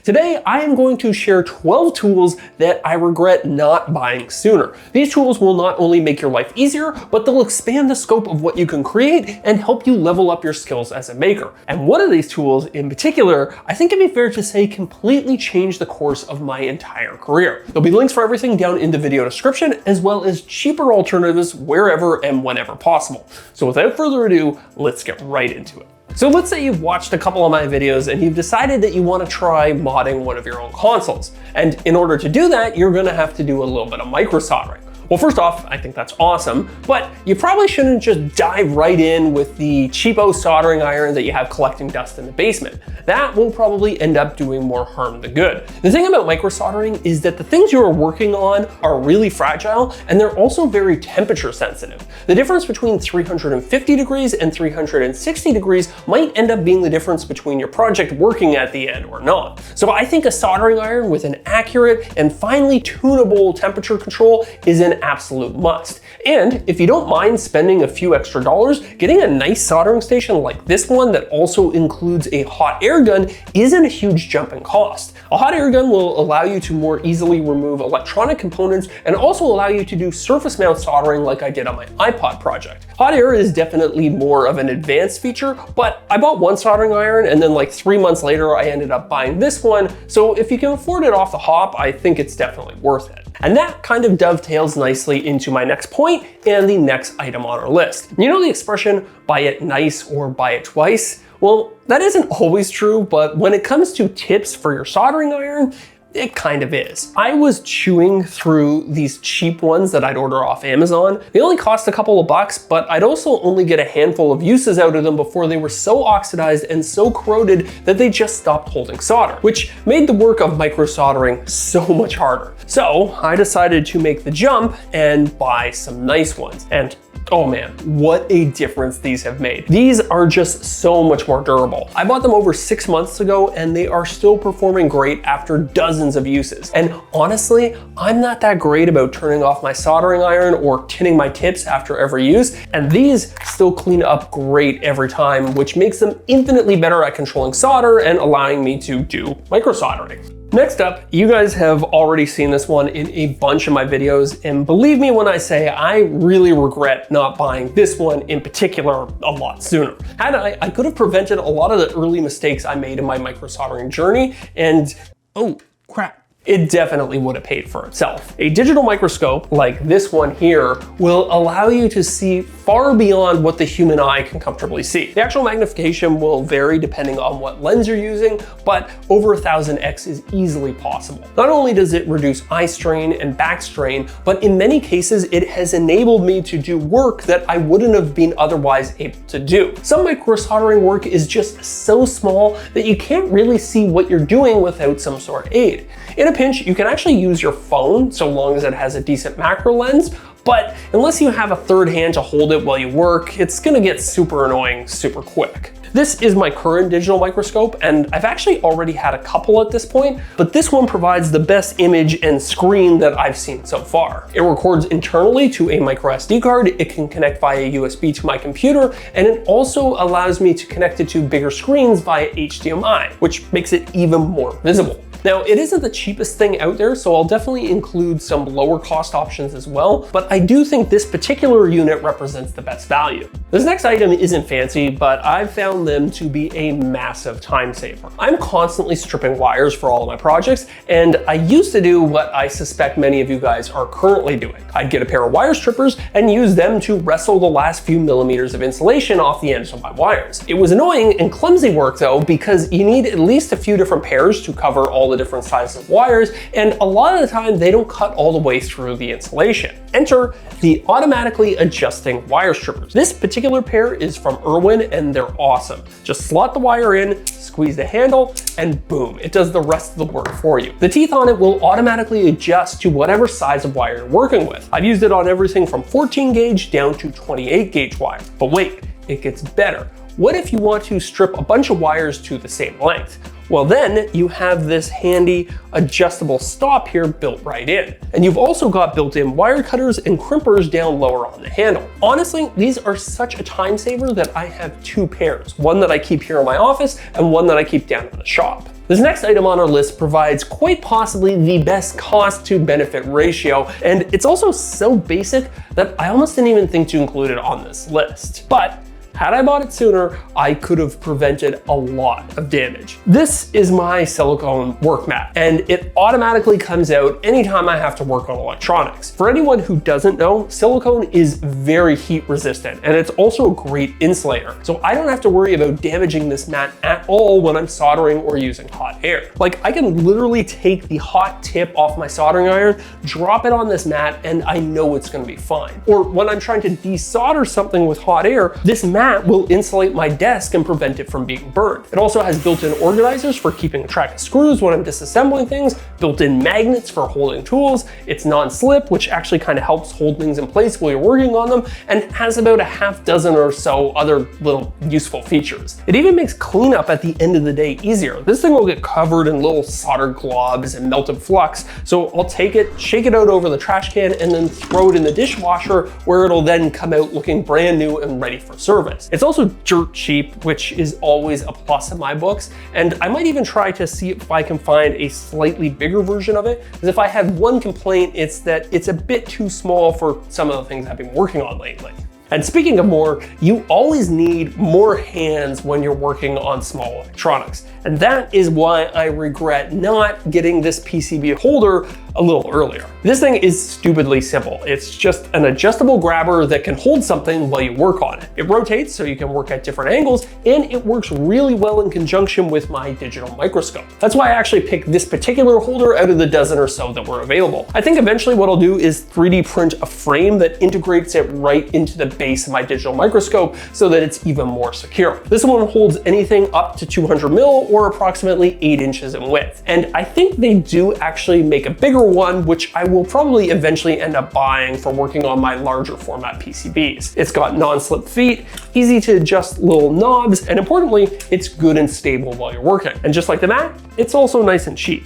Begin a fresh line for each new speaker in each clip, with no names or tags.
Today, I am going to share 12 tools that I regret not buying sooner. These tools will not only make your life easier, but they'll expand the scope of what you can create and help you level up your skills as a maker. And one of these tools in particular, I think it'd be fair to say completely changed the course of my entire career. There'll be links for everything down in the video description, as well as cheaper alternatives wherever and whenever possible. So without further ado, let's get right into it. So let's say you've watched a couple of my videos and you've decided that you want to try modding one of your own consoles. And in order to do that, you're going to have to do a little bit of micro soldering. Well, first off, I think that's awesome, but you probably shouldn't just dive right in with the cheapo soldering iron that you have collecting dust in the basement. That will probably end up doing more harm than good. The thing about micro soldering is that the things you are working on are really fragile, and they're also very temperature sensitive. The difference between 350 degrees and 360 degrees might end up being the difference between your project working at the end or not. So I think a soldering iron with an accurate and finely tunable temperature control is an absolute must. And if you don't mind spending a few extra dollars, getting a nice soldering station like this one that also includes a hot air gun isn't a huge jump in cost. A hot air gun will allow you to more easily remove electronic components and also allow you to do surface mount soldering like I did on my iPod project. Hot air is definitely more of an advanced feature, but I bought one soldering iron and then like 3 months later I ended up buying this one, so if you can afford it off the hop, I think it's definitely worth it. And that kind of dovetails nicely into my next point and the next item on our list. You know the expression, buy it nice or buy it twice? Well, that isn't always true, but when it comes to tips for your soldering iron, it kind of is. I was chewing through these cheap ones that I'd order off Amazon. They only cost a couple of bucks, but I'd also only get a handful of uses out of them before they were so oxidized and so corroded that they just stopped holding solder, which made the work of micro soldering so much harder. So I decided to make the jump and buy some nice ones. And oh man, what a difference these have made. These are just so much more durable. I bought them over 6 months ago and they are still performing great after dozens of uses. And honestly, I'm not that great about turning off my soldering iron or tinning my tips after every use, and these still clean up great every time, which makes them infinitely better at controlling solder and allowing me to do micro soldering. Next up, you guys have already seen this one in a bunch of my videos, and believe me when I say I really regret not buying this one in particular a lot sooner. Had I could have prevented a lot of the early mistakes I made in my micro soldering journey, and oh crap, it definitely would have paid for itself. A digital microscope like this one here will allow you to see far beyond what the human eye can comfortably see. The actual magnification will vary depending on what lens you're using, but over 1000x is easily possible. Not only does it reduce eye strain and back strain, but in many cases it has enabled me to do work that I wouldn't have been otherwise able to do. Some micro soldering work is just so small that you can't really see what you're doing without some sort of aid. In a pinch, you can actually use your phone so long as it has a decent macro lens, but unless you have a third hand to hold it while you work, it's gonna get super annoying super quick. This is my current digital microscope, and I've actually already had a couple at this point, but this one provides the best image and screen that I've seen so far. It records internally to a micro SD card, it can connect via USB to my computer, and it also allows me to connect it to bigger screens via HDMI, which makes it even more visible. Now, it isn't the cheapest thing out there, so I'll definitely include some lower cost options as well, but I do think this particular unit represents the best value. This next item isn't fancy, but I've found them to be a massive time saver. I'm constantly stripping wires for all of my projects, and I used to do what I suspect many of you guys are currently doing. I'd get a pair of wire strippers and use them to wrestle the last few millimeters of insulation off the ends of my wires. It was annoying and clumsy work though, because you need at least a few different pairs to cover all the different sizes of wires, and a lot of the time they don't cut all the way through the insulation. Enter the automatically adjusting wire strippers. This particular pair is from Irwin and they're awesome. Just slot the wire in, squeeze the handle, and boom, it does the rest of the work for you. The teeth on it will automatically adjust to whatever size of wire you're working with. I've used it on everything from 14 gauge down to 28 gauge wire. But wait, it gets better. what if you want to strip a bunch of wires to the same length? Well, then you have this handy adjustable stop here built right in. And you've also got built-in wire cutters and crimpers down lower on the handle. Honestly, these are such a time saver that I have two pairs, one that I keep here in my office and one that I keep down in the shop. This next item on our list provides quite possibly the best cost to benefit ratio, and it's also so basic that I almost didn't even think to include it on this list. But had I bought it sooner, I could have prevented a lot of damage. This is my silicone work mat, and it automatically comes out anytime I have to work on electronics. For anyone who doesn't know, silicone is very heat resistant, and it's also a great insulator. So I don't have to worry about damaging this mat at all when I'm soldering or using hot air. Like, I can literally take the hot tip off my soldering iron, drop it on this mat, and I know it's gonna be fine. Or when I'm trying to desolder something with hot air, this mat will insulate my desk and prevent it from being burned. It also has built-in organizers for keeping track of screws when I'm disassembling things, built-in magnets for holding tools, it's non-slip, which actually kind of helps hold things in place while you're working on them, and has about a half dozen or so other little useful features. It even makes cleanup at the end of the day easier. This thing will get covered in little solder globs and melted flux, so I'll take it, shake it out over the trash can, and then throw it in the dishwasher, where it'll then come out looking brand new and ready for service. It's also dirt cheap, which is always a plus in my books, and I might even try to see if I can find a slightly bigger version of it, because if I had one complaint, it's that it's a bit too small for some of the things I've been working on lately. And speaking of more, you always need more hands when you're working on small electronics. And that is why I regret not getting this PCB holder a little earlier. This thing is stupidly simple. It's just an adjustable grabber that can hold something while you work on it. It rotates so you can work at different angles, and it works really well in conjunction with my digital microscope. That's why I actually picked this particular holder out of the dozen or so that were available. I think eventually what I'll do is 3D print a frame that integrates it right into the base of my digital microscope so that it's even more secure. This one holds anything up to 200 mil or approximately 8 inches in width. And I think they do actually make a bigger one, which I will probably eventually end up buying for working on my larger format PCBs. It's got non-slip feet, easy to adjust little knobs, and importantly, it's good and stable while you're working. And just like the mat, it's also nice and cheap.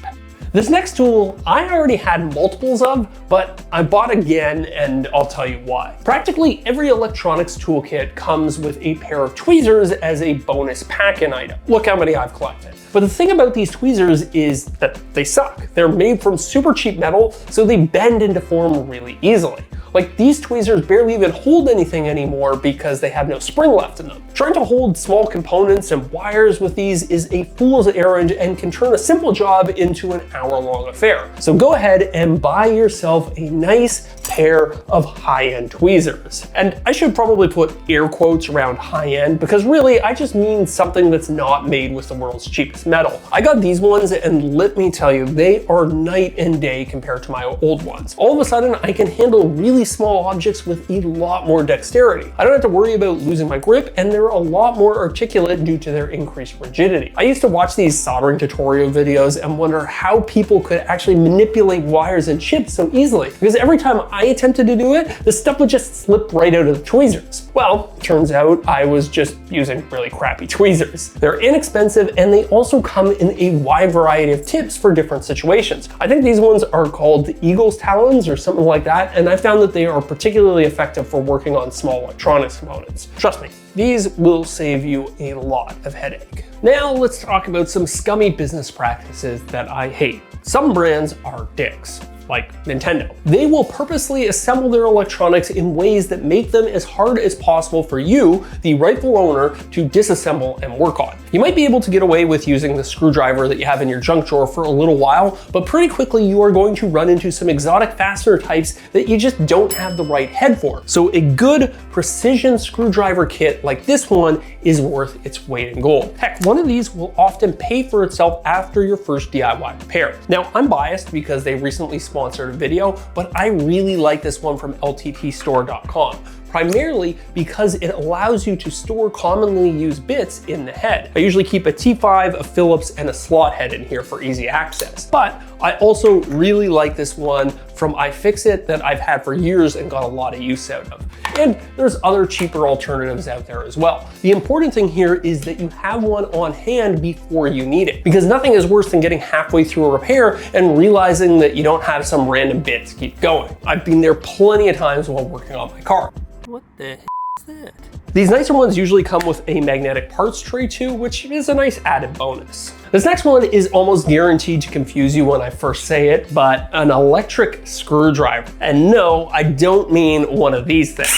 This next tool, I already had multiples of, but I bought again, and I'll tell you why. Practically every electronics toolkit comes with a pair of tweezers as a bonus pack-in item. Look how many I've collected. But the thing about these tweezers is that they suck. They're made from super cheap metal, so they bend into form really easily. Like, these tweezers barely even hold anything anymore because they have no spring left in them. Trying to hold small components and wires with these is a fool's errand and can turn a simple job into an hour-long affair. So go ahead and buy yourself a nice pair of high-end tweezers. And I should probably put air quotes around high-end, because really I just mean something that's not made with the world's cheapest metal. I got these ones, and let me tell you, they are night and day compared to my old ones. All of a sudden, I can handle really small objects with a lot more dexterity. I don't have to worry about losing my grip, and they're a lot more articulate due to their increased rigidity. I used to watch these soldering tutorial videos and wonder how people could actually manipulate wires and chips so easily, because every time I attempted to do it, the stuff would just slip right out of the tweezers. Well, turns out I was just using really crappy tweezers. They're inexpensive, and they also come in a wide variety of tips for different situations. I think these ones are called the Eagle's Talons or something like that, and I found that they are particularly effective for working on small electronics components. Trust me, these will save you a lot of headache. Now let's talk about some scummy business practices that I hate. Some brands are dicks, like Nintendo. They will purposely assemble their electronics in ways that make them as hard as possible for you, the rightful owner, to disassemble and work on. You might be able to get away with using the screwdriver that you have in your junk drawer for a little while, but pretty quickly you are going to run into some exotic fastener types that you just don't have the right head for. So a good precision screwdriver kit like this one is worth its weight in gold. Heck, one of these will often pay for itself after your first DIY repair. Now, I'm biased because they recently sponsored a video, but I really like this one from lttstore.com. primarily because it allows you to store commonly used bits in the head. I usually keep a T5, a Phillips, and a slot head in here for easy access. But I also really like this one from iFixit that I've had for years and got a lot of use out of. And there's other cheaper alternatives out there as well. The important thing here is that you have one on hand before you need it, because nothing is worse than getting halfway through a repair and realizing that you don't have some random bit to keep going. I've been there plenty of times while working on my car.
What the heck is that?
These nicer ones usually come with a magnetic parts tray too, which is a nice added bonus. This next one is almost guaranteed to confuse you when I first say it, but an electric screwdriver. And no, I don't mean one of these things.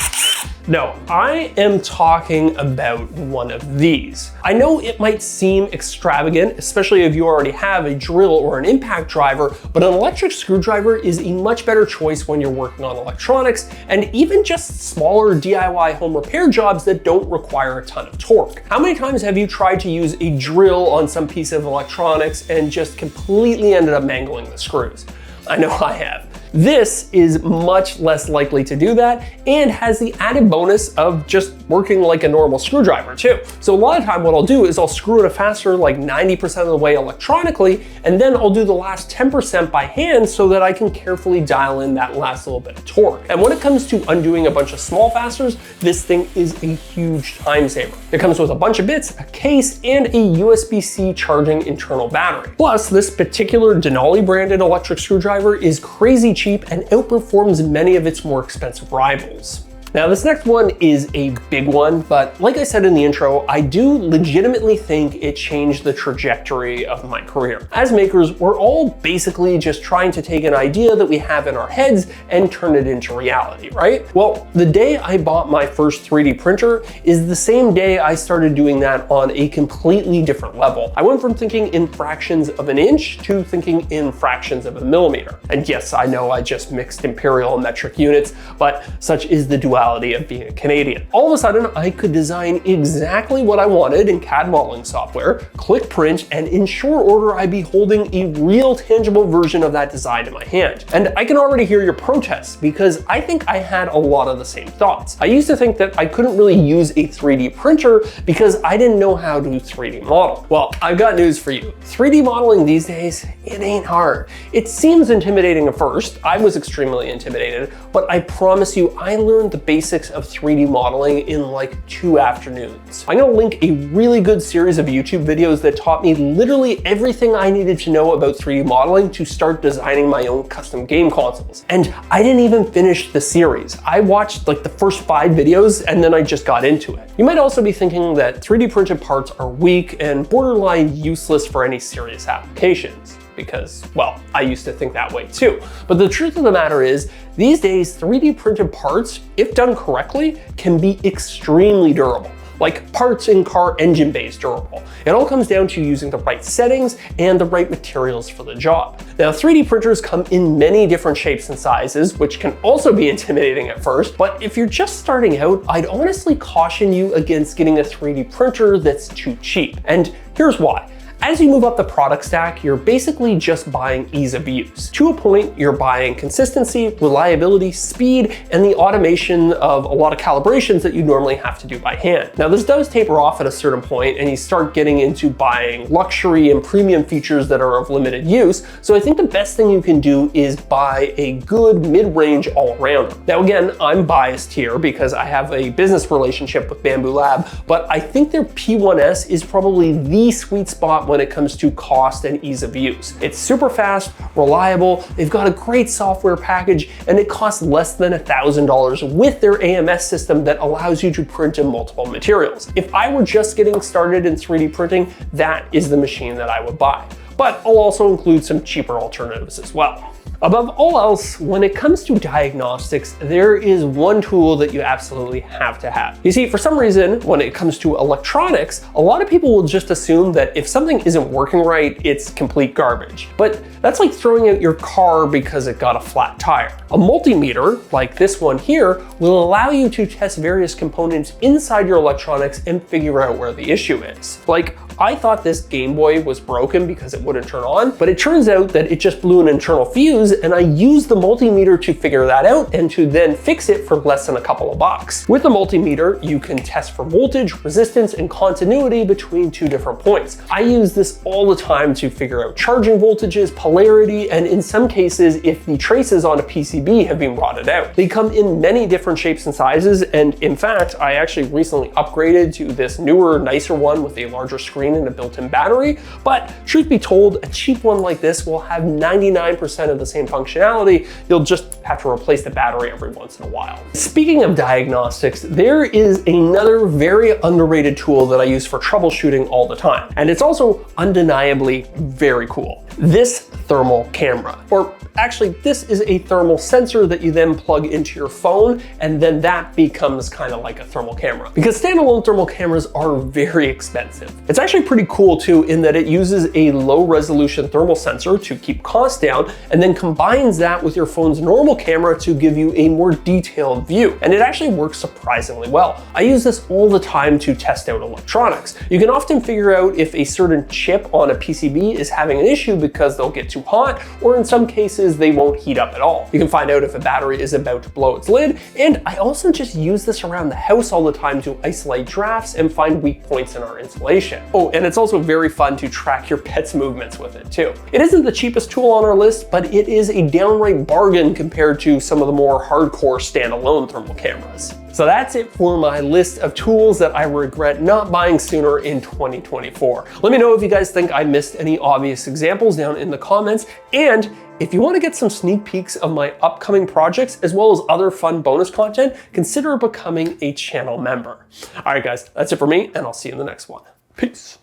No, I am talking about one of these. I know it might seem extravagant, especially if you already have a drill or an impact driver, but an electric screwdriver is a much better choice when you're working on electronics and even just smaller DIY home repair jobs that don't require a ton of torque. How many times have you tried to use a drill on some piece of electronics and just completely ended up mangling the screws? I know I have. This is much less likely to do that and has the added bonus of just working like a normal screwdriver too. So a lot of time what I'll do is I'll screw in a fastener like 90% of the way electronically, and then I'll do the last 10% by hand so that I can carefully dial in that last little bit of torque. And when it comes to undoing a bunch of small fasteners, this thing is a huge time saver. It comes with a bunch of bits, a case, and a USB-C charging internal battery. Plus, this particular Denali branded electric screwdriver is crazy cheap and outperforms many of its more expensive rivals. Now this next one is a big one, but like I said in the intro, I do legitimately think it changed the trajectory of my career. As makers, we're all basically just trying to take an idea that we have in our heads and turn it into reality, right? Well, the day I bought my first 3D printer is the same day I started doing that on a completely different level. I went from thinking in fractions of an inch to thinking in fractions of a millimeter. And yes, I know I just mixed imperial and metric units, but such is the duality of being a Canadian. All of a sudden, I could design exactly what I wanted in CAD modeling software, click print, and in short order, I'd be holding a real tangible version of that design in my hand. And I can already hear your protests because I think I had a lot of the same thoughts. I used to think that I couldn't really use a 3D printer because I didn't know how to 3D model. Well, I've got news for you. 3D modeling these days, it ain't hard. It seems intimidating at first. I was extremely intimidated, but I promise you, I learned the basics of 3D modeling in like 2 afternoons. I'm gonna link a really good series of YouTube videos that taught me literally everything I needed to know about 3D modeling to start designing my own custom game consoles. And I didn't even finish the series. I watched like the first 5 videos and then I just got into it. You might also be thinking that 3D printed parts are weak and borderline useless for any serious applications. Because, well, I used to think that way too. But the truth of the matter is, these days, 3D printed parts, if done correctly, can be extremely durable. Like parts in car engine bays durable. It all comes down to using the right settings and the right materials for the job. Now, 3D printers come in many different shapes and sizes, which can also be intimidating at first, but if you're just starting out, I'd honestly caution you against getting a 3D printer that's too cheap. And here's why. As you move up the product stack, you're basically just buying ease of use. To a point, you're buying consistency, reliability, speed, and the automation of a lot of calibrations that you normally have to do by hand. Now, this does taper off at a certain point, and you start getting into buying luxury and premium features that are of limited use. So I think the best thing you can do is buy a good mid-range all-rounder. Now, again, I'm biased here because I have a business relationship with Bamboo Lab, but I think their P1S is probably the sweet spot when it comes to cost and ease of use. It's super fast, reliable, they've got a great software package, and it costs less than $1,000 with their AMS system that allows you to print in multiple materials. If I were just getting started in 3D printing, that is the machine that I would buy. But I'll also include some cheaper alternatives as well. Above all else, when it comes to diagnostics, there is one tool that you absolutely have to have. You see, for some reason, when it comes to electronics, a lot of people will just assume that if something isn't working right, it's complete garbage. But that's like throwing out your car because it got a flat tire. A multimeter, like this one here, will allow you to test various components inside your electronics and figure out where the issue is. Like, I thought this Game Boy was broken because it wouldn't turn on, but it turns out that it just blew an internal fuse, and I used the multimeter to figure that out and to then fix it for less than a couple of bucks. With the multimeter, you can test for voltage, resistance, and continuity between two different points. I use this all the time to figure out charging voltages, polarity, and in some cases, if the traces on a PCB have been rotted out. They come in many different shapes and sizes, and in fact, I actually recently upgraded to this newer, nicer one with a larger screen and a built-in battery, but truth be told, a cheap one like this will have 99% of the same functionality. You'll just have to replace the battery every once in a while. Speaking of diagnostics, there is another very underrated tool that I use for troubleshooting all the time, and it's also undeniably very cool. This thermal camera, or actually this is a thermal sensor that you then plug into your phone, and then that becomes kind of like a thermal camera, because standalone thermal cameras are very expensive. It's actually pretty cool too, in that it uses a low resolution thermal sensor to keep costs down, and then combines that with your phone's normal camera to give you a more detailed view. And it actually works surprisingly well. I use this all the time to test out electronics. You can often figure out if a certain chip on a PCB is having an issue because they'll get too hot, or in some cases they won't heat up at all. You can find out if a battery is about to blow its lid, and I also just use this around the house all the time to isolate drafts and find weak points in our insulation. Oh, and it's also very fun to track your pet's movements with it too. It isn't the cheapest tool on our list, but it is a downright bargain compared to some of the more hardcore standalone thermal cameras. So that's it for my list of tools that I regret not buying sooner in 2024. Let me know if you guys think I missed any obvious examples down in the comments, and if you want to get some sneak peeks of my upcoming projects as well as other fun bonus content, consider becoming a channel member. All right guys, that's it for me, and I'll see you in the next one. Peace.